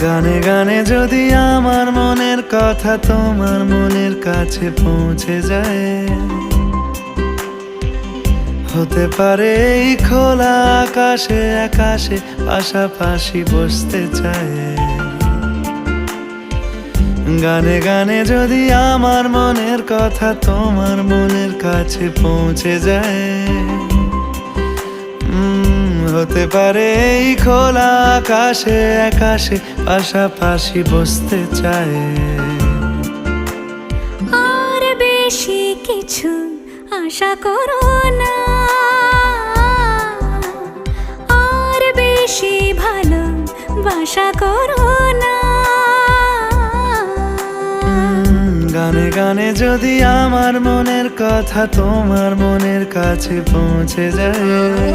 গানে গানে যদি আমার মনের কথা তোমার মনের কাছে পৌঁছে যায়, হতে পারে এই খোলা আকাশে আকাশে পাশাপাশি বসতে চায়। গানে গানে যদি আমার মনের কথা তোমার মনের কাছে পৌঁছে যায়, হতে পারে এই খোলা আকাশে আকাশে পাশাপাশি বসতে চায়। আর বেশি কিছু আশা করো না, আর বেশি ভালোবাসা করো না। গানে গানে যদি আমার মনের কথা তোমার মনের কাছে পৌঁছে যায়,